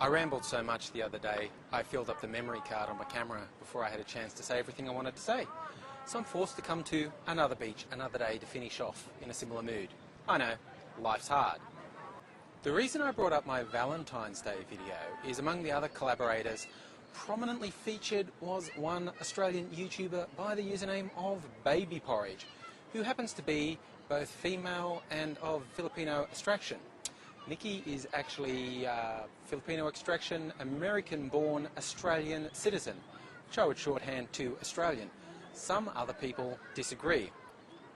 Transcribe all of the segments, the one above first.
I rambled so much the other day, I filled up the memory card on my camera before I had a chance to say everything I wanted to say. So I'm forced to come to another beach, another day to finish off in a similar mood. I know, life's hard. The reason I brought up my Valentine's Day video is among the other collaborators prominently featured was one Australian YouTuber by the username of Baby Porridge, who happens to be both female and of Filipino extraction. Nikki is actually Filipino extraction, American-born Australian citizen, which I would shorthand to Australian. Some other people disagree.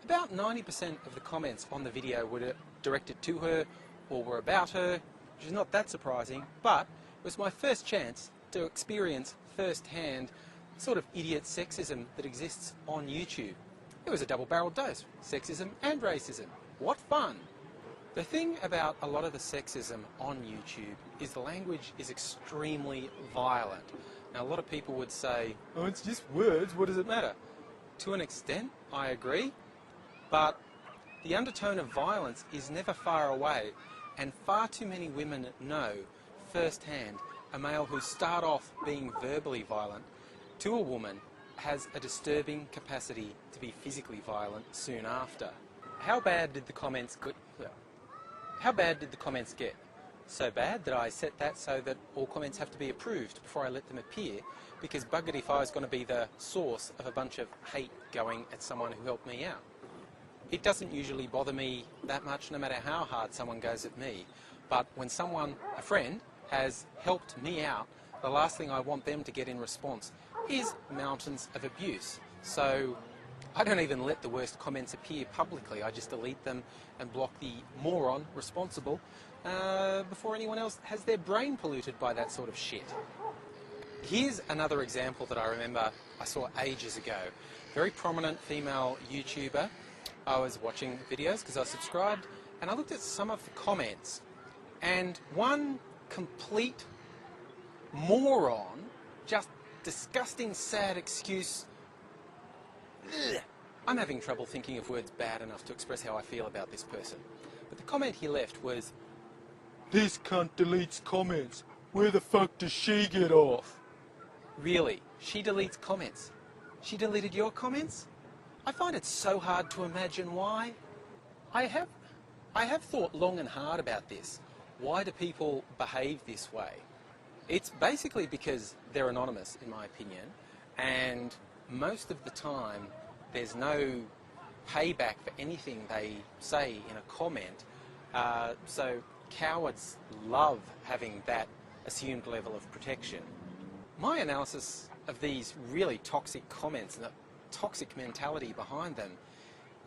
About 90% of the comments on the video were directed to her or were about her, which is not that surprising, but it was my first chance to experience firsthand the sort of idiot sexism that exists on YouTube. It was a double-barreled dose, sexism and racism. What fun! The thing about a lot of the sexism on YouTube is the language is extremely violent. Now a lot of people would say, oh, it's just words, what does it matter? To an extent, I agree, but the undertone of violence is never far away, and far too many women know firsthand a male who starts off being verbally violent to a woman has a disturbing capacity to be physically violent soon after. How bad did the comments get? So bad that I set that so that all comments have to be approved before I let them appear, because Bigotry is going to be the source of a bunch of hate going at someone who helped me out. It doesn't usually bother me that much, no matter how hard someone goes at me, but when someone, a friend, has helped me out, the last thing I want them to get in response is mountains of abuse. So I don't even let the worst comments appear publicly. I just delete them and block the moron responsible before anyone else has their brain polluted by that sort of shit. Here's another example that I remember I saw ages ago. Very prominent female YouTuber. I was watching videos because I subscribed, and I looked at some of the comments, and one complete moron, just disgusting, sad excuse. Ugh. I'm having trouble thinking of words bad enough to express how I feel about this person. But the comment he left was, "This cunt deletes comments. Where the fuck does she get off?" Really? She deletes comments? She deleted your comments? I find it so hard to imagine why. I have thought long and hard about this. Why do people behave this way? It's basically because they're anonymous, in my opinion, and most of the time there's no payback for anything they say in a comment, so cowards love having that assumed level of protection. My analysis of these really toxic comments and the toxic mentality behind them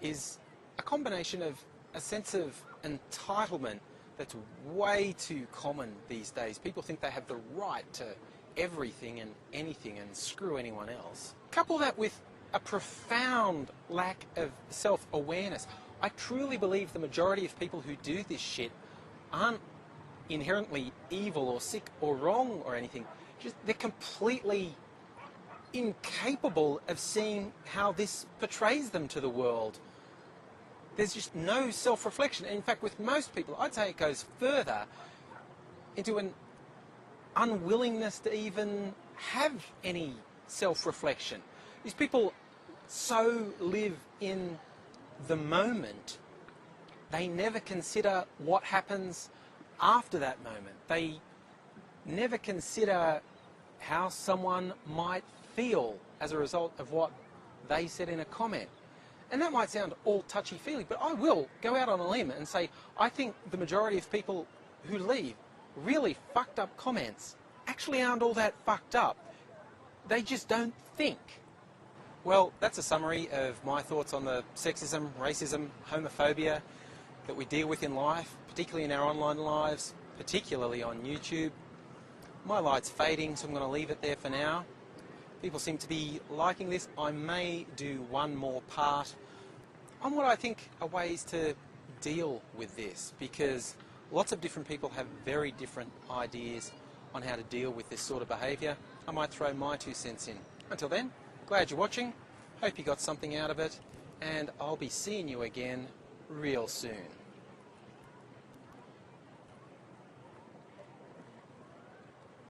is a combination of a sense of entitlement that's way too common these days. People think they have the right to everything and anything and screw anyone else. Couple that with a profound lack of self-awareness. I truly believe the majority of people who do this shit aren't inherently evil or sick or wrong or anything. Just they're completely incapable of seeing how this portrays them to the world. There's just no self-reflection. In fact, with most people, I'd say it goes further into an unwillingness to even have any self-reflection. These people so live in the moment, they never consider what happens after that moment. They never consider how someone might feel as a result of what they said in a comment. And that might sound all touchy-feely, but I will go out on a limb and say I think the majority of people who leave really fucked up comments actually aren't all that fucked up. They just don't think. Well, that's a summary of my thoughts on the sexism, racism, homophobia that we deal with in life, particularly in our online lives, particularly on YouTube. My light's fading, so I'm going to leave it there for now. People seem to be liking this. I may do one more part on what I think are ways to deal with this, because lots of different people have very different ideas on how to deal with this sort of behaviour. I might throw my 2 cents in. Until then, glad you're watching, hope you got something out of it, and I'll be seeing you again real soon.